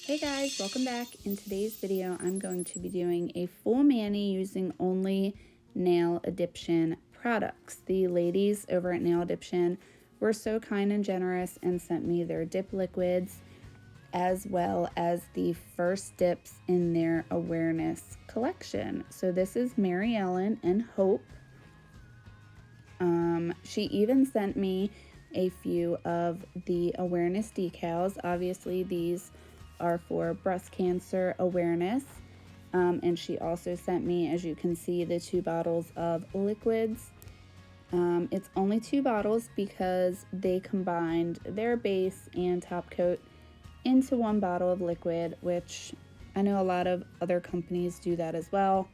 Hey guys, welcome back. In today's video, I'm going to be doing a full mani using only Nail Addiption products. The ladies over at Nail Addiption were so kind and generous and sent me their dip liquids as well as the first dips in their awareness collection. So this is Mary Ellen and Hope. She even sent me a few of the awareness decals. Obviously, these are for breast cancer awareness. And she also sent me, as you can see, the 2 bottles of liquids. It's only 2 bottles because they combined their base and top coat into 1 bottle of liquid, which I know a lot of other companies do that as well.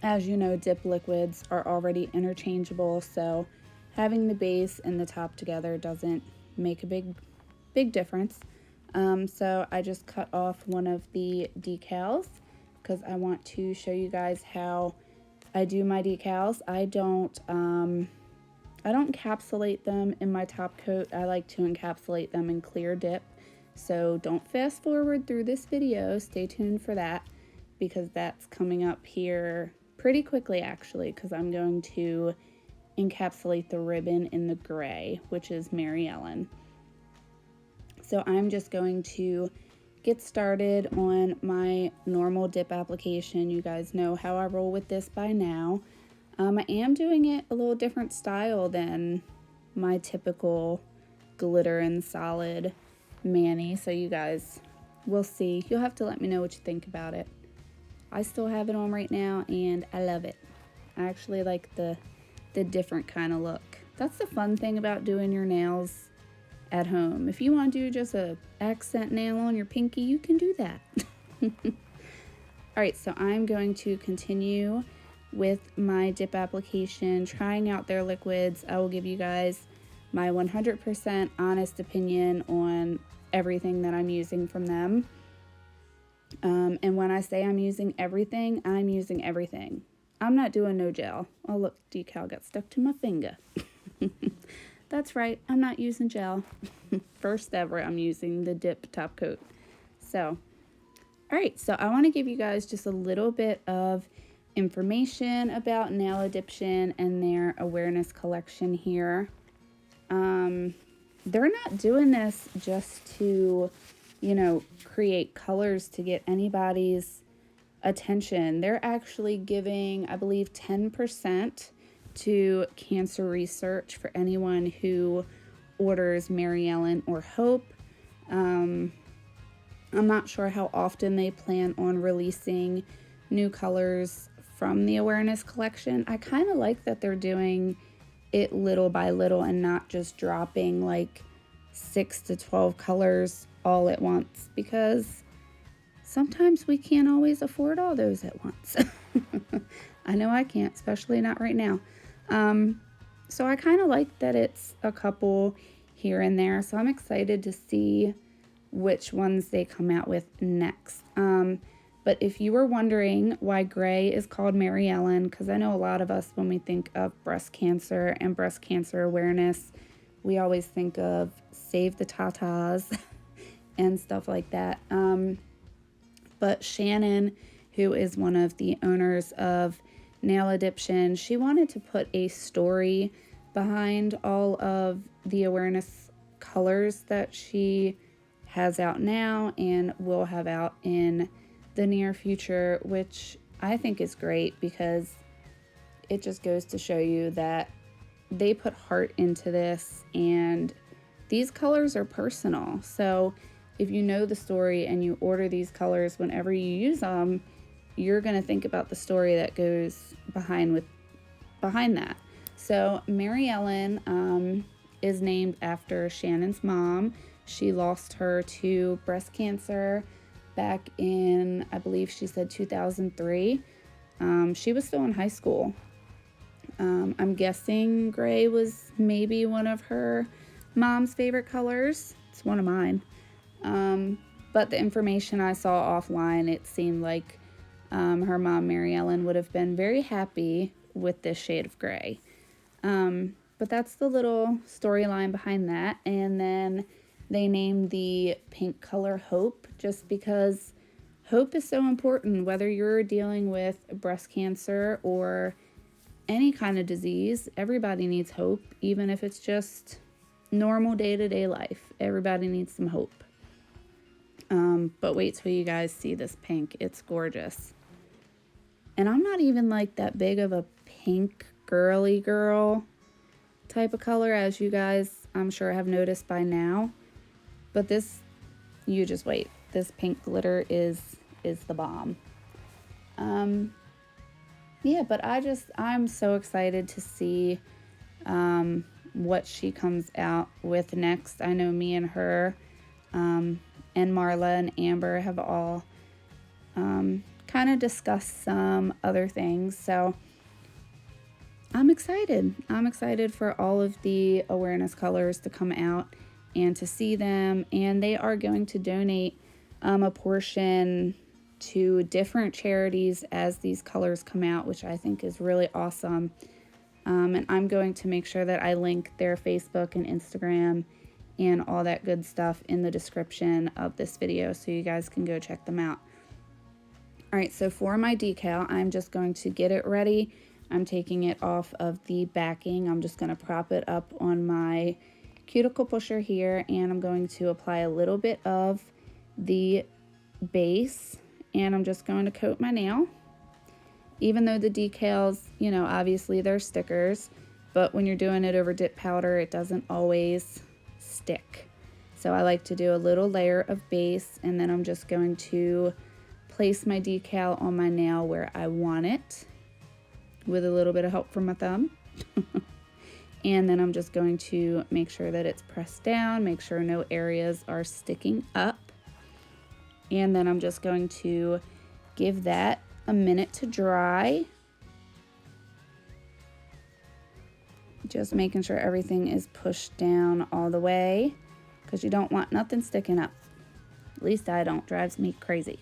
As you know, dip liquids are already interchangeable, so having the base and the top together doesn't make a big difference. So I just cut off one of the decals because I want to show you guys how I do my decals. I don't encapsulate them in my top coat. I like to encapsulate them in clear dip. So don't fast forward through this video. Stay tuned for that because that's coming up here pretty quickly actually, because I'm going to encapsulate the ribbon in the gray, which is Mary Ellen. So I'm just going to get started on my normal dip application. You guys know how I roll with this by now. I am doing it a little different style than my typical glitter and solid mani, so you guys will see. You'll have to let me know what you think about it. I still have it on right now and I love it. I actually like the different kind of look. That's the fun thing about doing your nails at home. If you want to do just a accent nail on your pinky, you can do that. Alright, so I'm going to continue with my dip application, trying out their liquids. I will give you guys my 100% honest opinion on everything that I'm using from them. And when I say I'm using everything, I'm using everything. I'm not doing no gel. Oh look, decal got stuck to my finger. That's right, I'm not using gel. First ever, I'm using the dip top coat. So, alright, so I want to give you guys just a little bit of information about Nail Addiption and their awareness collection here. They're not doing this just to, create colors to get anybody's attention. They're actually giving, I believe, 10% to cancer research for anyone who orders Mary Ellen or Hope. I'm not sure how often they plan on releasing new colors from the awareness collection. I kind of like that they're doing it little by little and not just dropping like 6 to 12 colors all at once, because sometimes we can't always afford all those at once. I know I can't, especially not right now. So I kind of like that it's a couple here and there. So I'm excited to see which ones they come out with next. But if you were wondering why gray is called Mary Ellen, because I know a lot of us, when we think of breast cancer and breast cancer awareness, we always think of Save the Tatas and stuff like that. But Shannon, who is one of the owners of Nail Addiption, she wanted to put a story behind all of the awareness colors that she has out now and will have out in the near future, which I think is great because it just goes to show you that they put heart into this, and these colors are personal. So if you know the story and you order these colors, whenever you use them, you're going to think about the story that goes behind that. So Mary Ellen is named after Shannon's mom. She lost her to breast cancer back in, I believe she said 2003. She was still in high school. I'm guessing gray was maybe one of her mom's favorite colors. It's one of mine. But the information I saw offline, it seemed like her mom, Mary Ellen, would have been very happy with this shade of gray. But that's the little storyline behind that. And then They named the pink color Hope just because hope is so important, whether you're dealing with breast cancer or any kind of disease. Everybody needs hope, even if it's just normal day-to-day life. Everybody needs some hope. But wait till you guys see this pink. It's gorgeous. And I'm not even like that big of a pink girly girl type of color, as you guys I'm sure have noticed by now. But this, you just wait. This pink glitter is the bomb. Yeah, but I'm so excited to see what she comes out with next. I know me and her and Marla and Amber have all kind of discussed some other things. So I'm excited. I'm excited for all of the awareness colors to come out and to see them. And they are going to donate a portion to different charities as these colors come out, which I think is really awesome. And I'm going to make sure that I link their Facebook and Instagram and all that good stuff in the description of this video so you guys can go check them out. All right, so for my decal, I'm just going to get it ready. I'm taking it off of the backing. I'm just going to prop it up on my cuticle pusher here, and I'm going to apply a little bit of the base, and I'm just going to coat my nail. Even though the decals, you know, obviously they're stickers, but when you're doing it over dip powder, it doesn't always stick. So I like to do a little layer of base, and then I'm just going to place my decal on my nail where I want it with a little bit of help from my thumb. And then I'm just going to make sure that it's pressed down, make sure no areas are sticking up. And then I'm just going to give that a minute to dry. Just making sure everything is pushed down all the way, because you don't want nothing sticking up. At least I don't. Drives me crazy.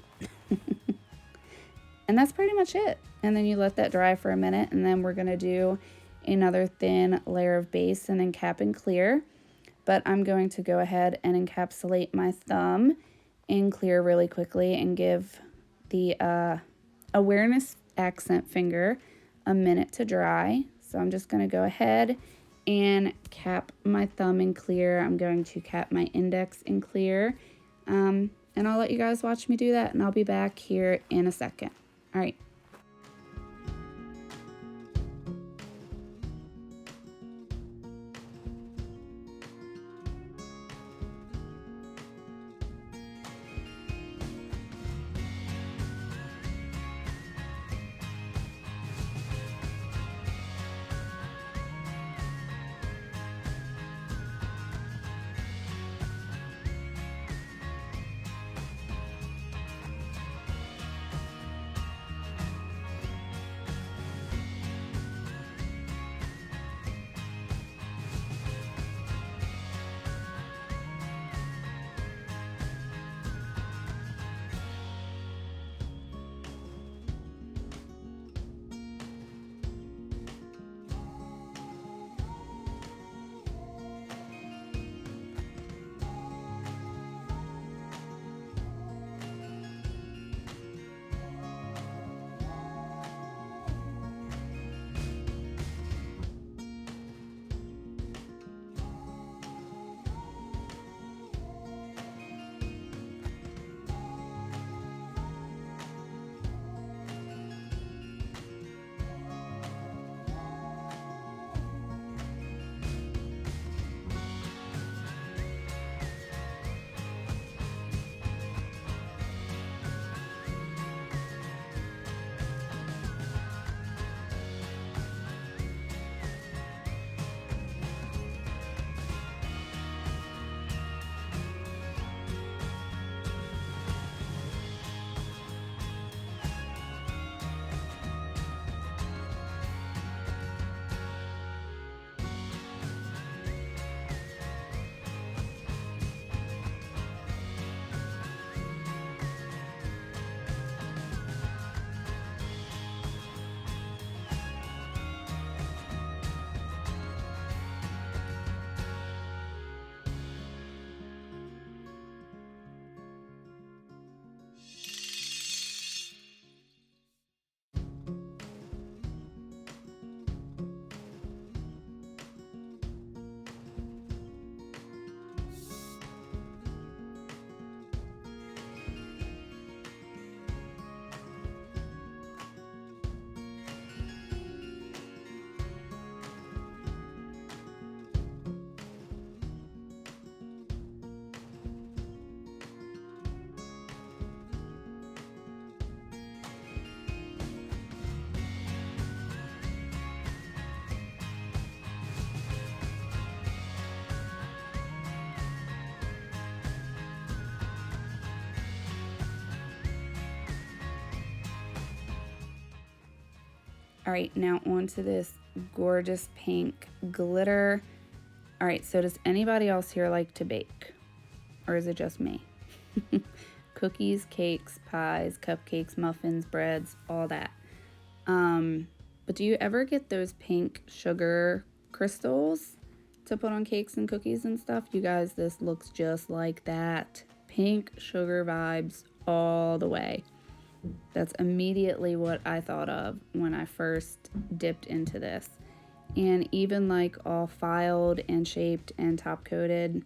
And that's pretty much it. And then you let that dry for a minute, and then we're going to do another thin layer of base and then cap and clear. But I'm going to go ahead and encapsulate my thumb in clear really quickly and give the awareness accent finger a minute to dry. So I'm just going to go ahead and cap my thumb in clear. I'm going to cap my index in clear. And I'll let you guys watch me do that, and I'll be back here in a second. All right. All right, now onto this gorgeous pink glitter. All right, so does anybody else here like to bake? Or is it just me? Cookies, cakes, pies, cupcakes, muffins, breads, all that. But do you ever get those pink sugar crystals to put on cakes and cookies and stuff? You guys, this looks just like that. Pink sugar vibes all the way. That's immediately what I thought of when I first dipped into this. And even like all filed and shaped and top coated,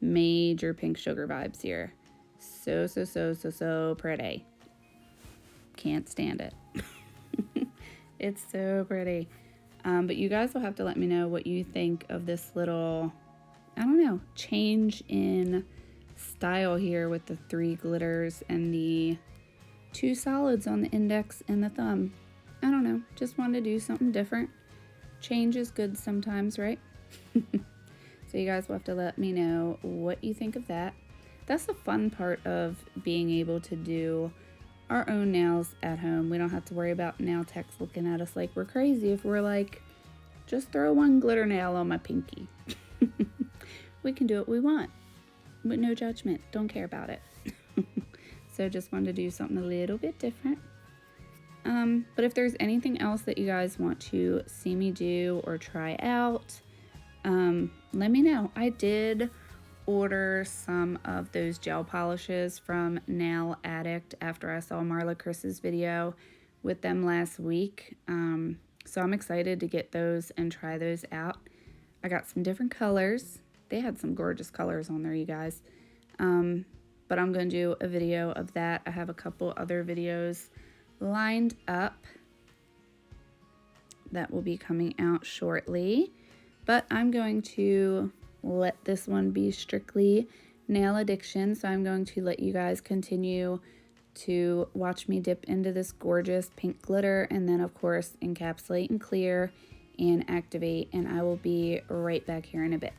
major pink sugar vibes here. So pretty. Can't stand it. It's so pretty. But you guys will have to let me know what you think of this little, I don't know, change in style here with the 3 glitters and the 2 solids on the index and the thumb. I don't know, just wanted to do something different. Change is good sometimes, right? So you guys will have to let me know what you think of that. That's the fun part of being able to do our own nails at home. We don't have to worry about nail techs looking at us like we're crazy if we're like, just throw 1 glitter nail on my pinky. We can do what we want with no judgment. Don't care about it. So just wanted to do something a little bit different. But if there's anything else that you guys want to see me do or try out, let me know. I did order some of those gel polishes from Nail Addict after I saw Marla Chris's video with them last week. So I'm excited to get those and try those out. I got some different colors. They had some gorgeous colors on there, you guys. But I'm going to do a video of that. I have a couple other videos lined up that will be coming out shortly. But I'm going to let this one be strictly Nail Addiction. So I'm going to let you guys continue to watch me dip into this gorgeous pink glitter and then of course encapsulate and clear and activate, and I will be right back here in a bit.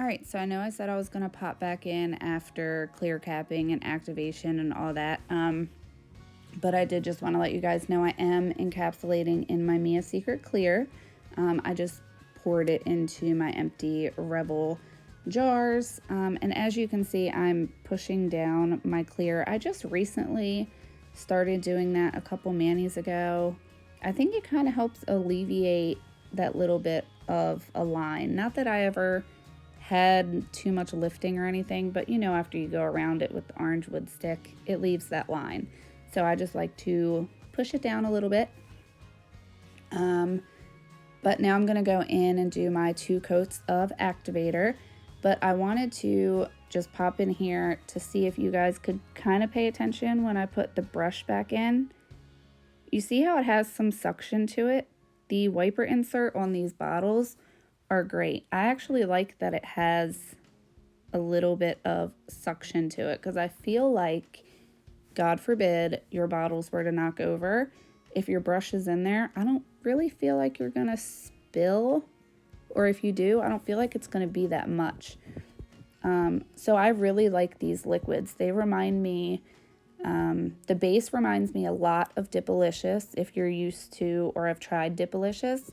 Alright, so I know I said I was going to pop back in after clear capping and activation and all that, but I did just want to let you guys know I am encapsulating in my Mia Secret Clear. I just poured it into my empty Rebel jars, and as you can see, I'm pushing down my clear. I just recently started doing that a couple manis ago. I think it kind of helps alleviate that little bit of a line. Not that I ever had too much lifting or anything, but you know, after you go around it with the orange wood stick, it leaves that line. So I just like to push it down a little bit. But now I'm gonna go in and do my 2 coats of activator. But I wanted to just pop in here to see if you guys could kind of pay attention when I put the brush back in. You see how it has some suction to it? The wiper insert on these bottles are great. I actually like that it has a little bit of suction to it, because I feel like, God forbid, your bottles were to knock over. If your brush is in there, I don't really feel like you're gonna spill, or if you do, I don't feel like it's gonna be that much. So I really like these liquids. They remind me, the base reminds me a lot of Dipalicious. If you're used to or have tried Dipalicious,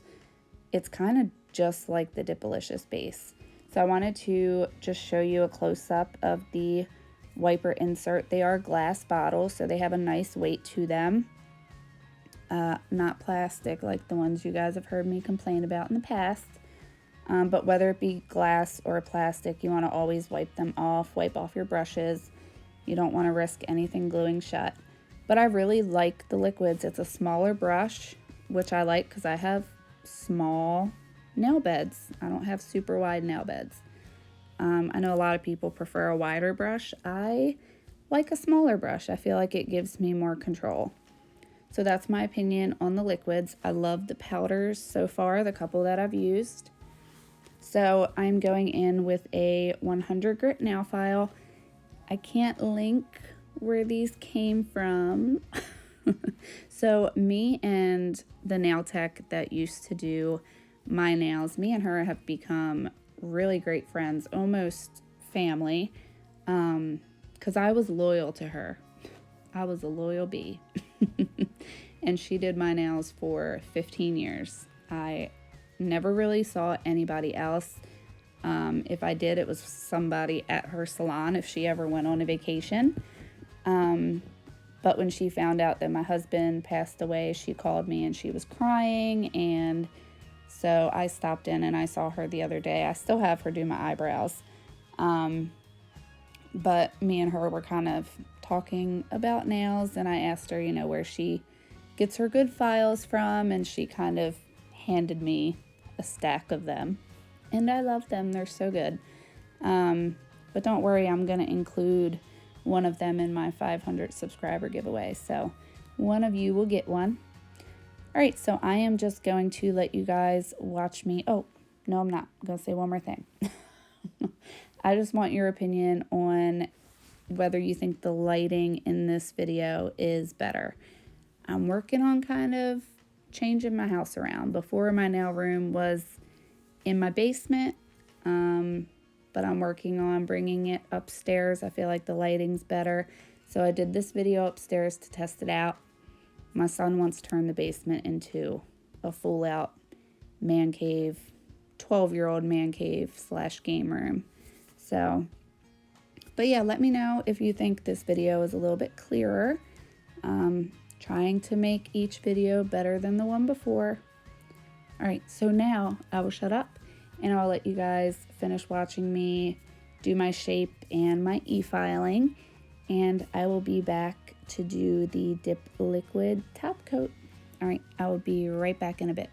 it's kind of just like the Dipalicious base. So I wanted to just show you a close-up of the wiper insert. They are glass bottles, so they have a nice weight to them. Not plastic like the ones you guys have heard me complain about in the past. But whether it be glass or plastic, you want to always wipe them off, wipe off your brushes. You don't want to risk anything gluing shut. But I really like the liquids. It's a smaller brush, which I like because I have small nail beds. I don't have super wide nail beds. I know a lot of people prefer a wider brush. I like a smaller brush. I feel like it gives me more control. So that's my opinion on the liquids. I love the powders so far, the couple that I've used. So I'm going in with a 100 grit nail file. I can't link where these came from. So me and the nail tech that used to do my nails, me and her have become really great friends, almost family, because I was loyal to her. I was a loyal bee. And she did my nails for 15 years. I never really saw anybody else. If I did, it was somebody at her salon if she ever went on a vacation. But when she found out that my husband passed away, she called me and she was crying, and so I stopped in and I saw her the other day. I still have her do my eyebrows. But me and her were kind of talking about nails, and I asked her, you know, where she gets her good files from, and she kind of handed me a stack of them. And I love them. They're so good. But don't worry, I'm going to include one of them in my 500 subscriber giveaway. So one of you will get one. All right, so I am just going to let you guys watch me. Oh, no, I'm not. I'm going to say one more thing. I just want your opinion on whether you think the lighting in this video is better. I'm working on kind of changing my house around. Before, my nail room was in my basement, but I'm working on bringing it upstairs. I feel like the lighting's better. So I did this video upstairs to test it out. My son wants to turn the basement into a full out man cave, 12-year-old man cave / game room. So, but yeah, let me know if you think this video is a little bit clearer. Trying to make each video better than the one before. All right, so now I will shut up and I'll let you guys finish watching me do my shape and my e-filing, and I will be back to do the Dip Liquid top coat. All right, I will be right back in a bit.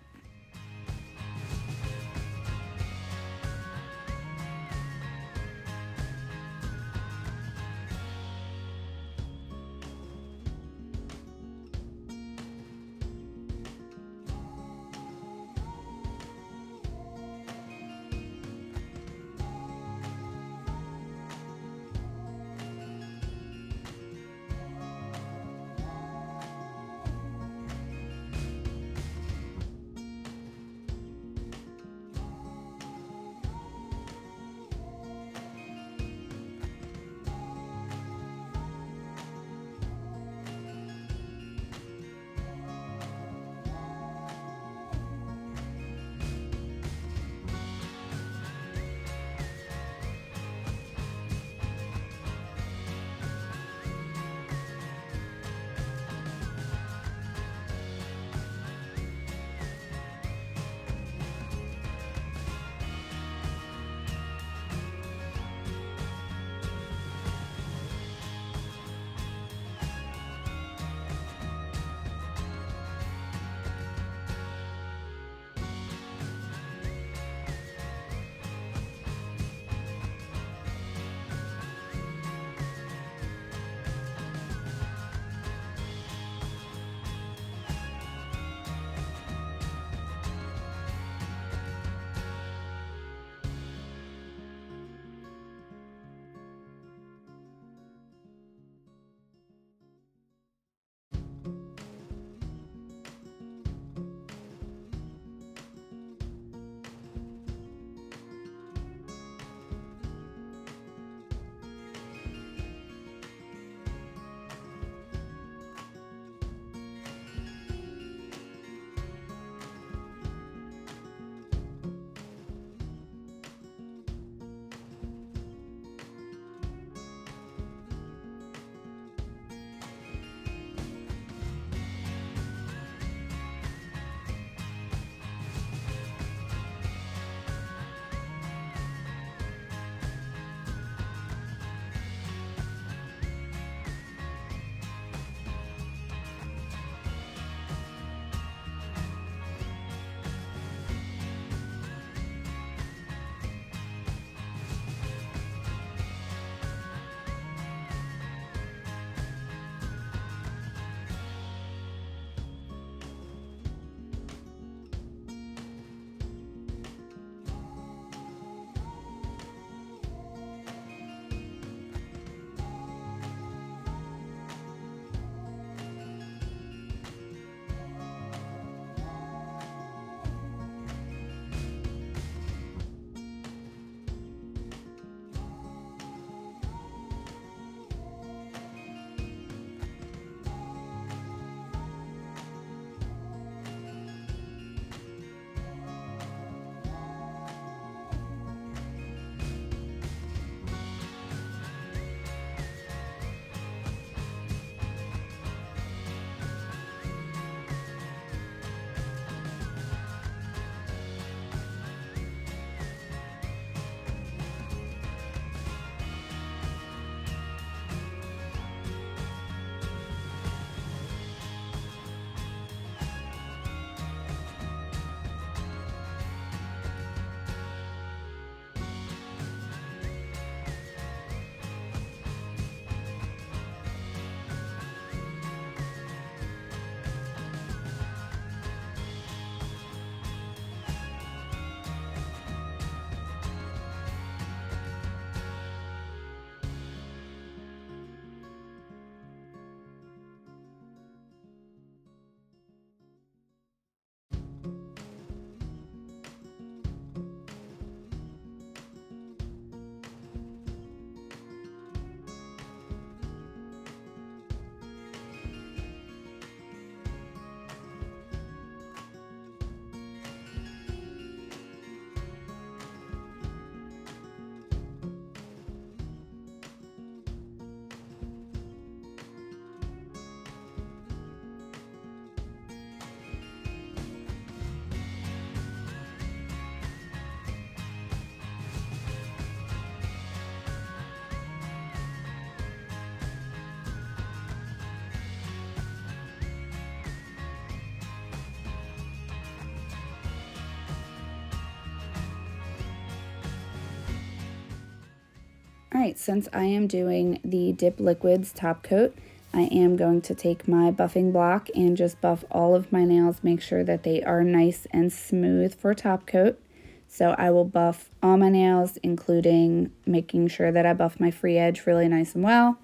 Alright, since I am doing the Dip Liquids top coat, I am going to take my buffing block and just buff all of my nails, make sure that they are nice and smooth for top coat. So I will buff all my nails, including making sure that I buff my free edge really nice and well.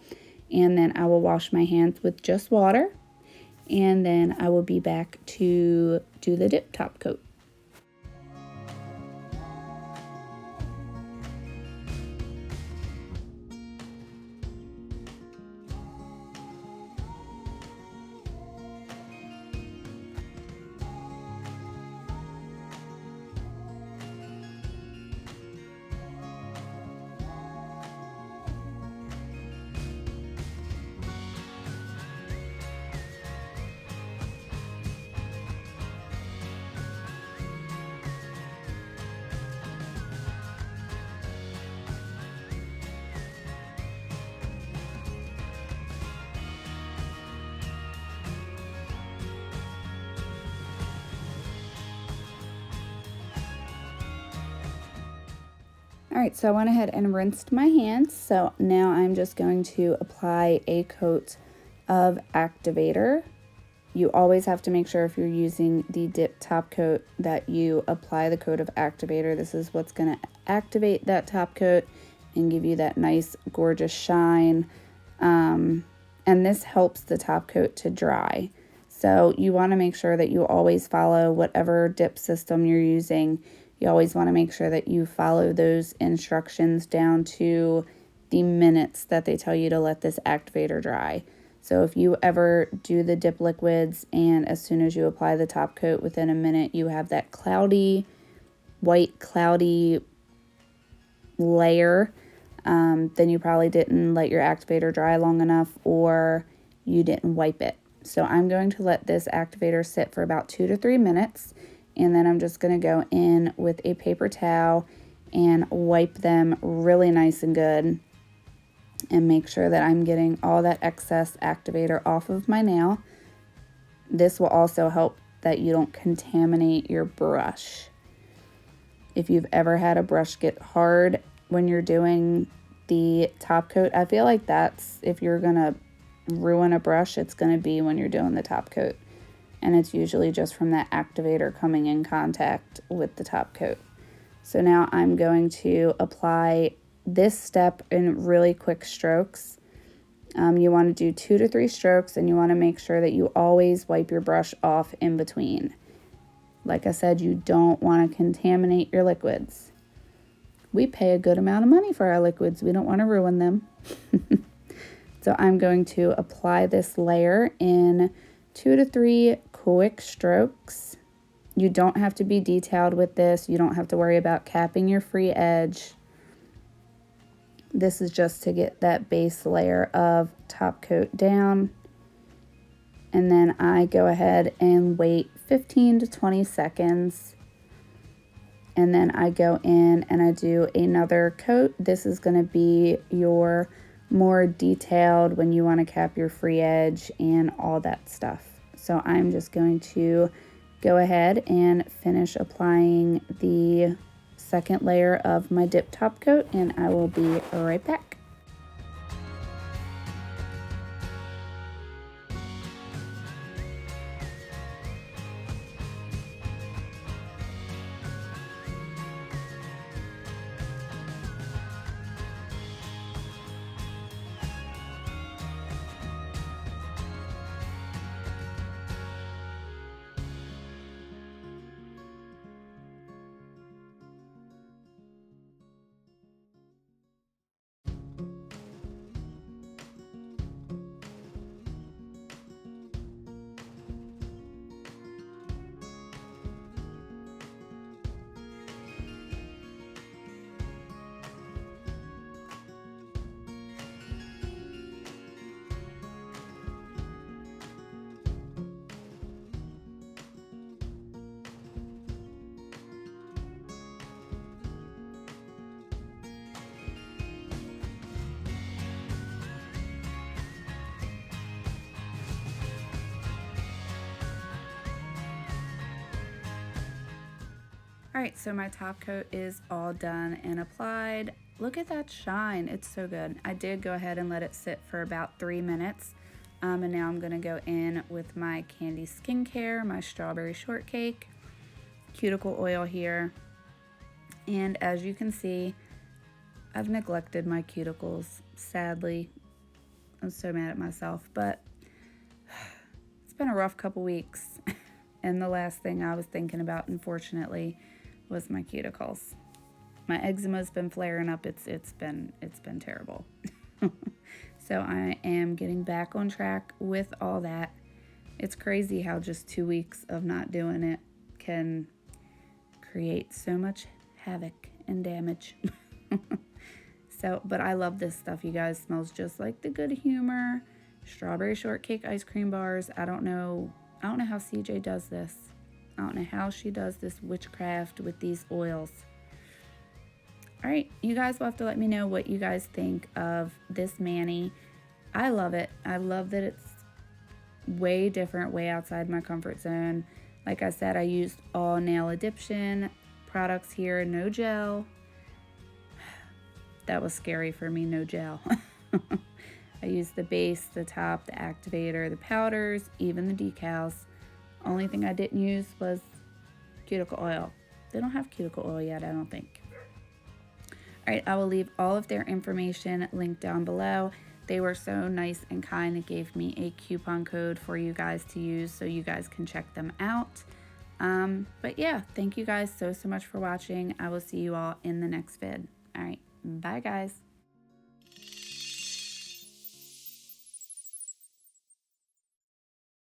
And then I will wash my hands with just water. And then I will be back to do the dip top coat. Alright, so I went ahead and rinsed my hands, so now I'm just going to apply a coat of activator. You always have to make sure if you're using the dip top coat that you apply the coat of activator. This is what's going to activate that top coat and give you that nice gorgeous shine, and this helps the top coat to dry. So you want to make sure that you always follow whatever dip system you're using. You always want to make sure that you follow those instructions down to the minutes that they tell you to let this activator dry. So if you ever do the dip liquids and as soon as you apply the top coat, within a minute you have that cloudy, white cloudy layer, then you probably didn't let your activator dry long enough or you didn't wipe it. So I'm going to let this activator sit for about 2 to 3 minutes. And then I'm just going to go in with a paper towel and wipe them really nice and good and make sure that I'm getting all that excess activator off of my nail. This will also help that you don't contaminate your brush. If you've ever had a brush get hard when you're doing the top coat, I feel like that's, if you're going to ruin a brush, it's going to be when you're doing the top coat. And it's usually just from that activator coming in contact with the top coat. So now I'm going to apply this step in really quick strokes. You want to do 2 to 3 strokes, and you want to make sure that you always wipe your brush off in between. Like I said, you don't want to contaminate your liquids. We pay a good amount of money for our liquids. We don't want to ruin them. So I'm going to apply this layer in 2 to 3 quick strokes. You don't have to be detailed with this. You don't have to worry about capping your free edge. This is just to get that base layer of top coat down. And then I go ahead and wait 15 to 20 seconds. And then I go in and I do another coat. This is going to be your more detailed when you want to cap your free edge and all that stuff. So I'm just going to go ahead and finish applying the second layer of my dip top coat, and I will be right back. Alright, so my top coat is all done and applied. look at that shine. It's so good. I did go ahead and let it sit for about 3 minutes. And now I'm gonna go in with my Candy Skincare, my strawberry shortcake, cuticle oil here. And as you can see, I've neglected my cuticles, sadly. I'm so mad at myself, but it's been a rough couple weeks. And the last thing I was thinking about, unfortunately, was my cuticles. My eczema's been flaring up. It's been terrible. So I am getting back on track with all that. It's crazy how just 2 weeks of not doing it can create so much havoc and damage. So, but I love this stuff, you guys. Smells just like the Good Humor strawberry shortcake ice cream bars. I don't know how CJ does this. I don't know how she does this witchcraft with these oils. All right, you guys will have to let me know what you guys think of this mani. I love it. I love that it's way different, way outside my comfort zone. Like I said, I used all Nail Addiption products here, no gel. That was scary for me, no gel. I used the base, the top, the activator, the powders, even the decals. Only thing I didn't use was cuticle oil. They don't have cuticle oil yet, I don't think. All right, I will leave all of their information linked down below. They were so nice and kind. It gave me a coupon code for you guys to use so you guys can check them out. But yeah, thank you guys so much for watching. I will see you all in the next vid. All right, bye guys.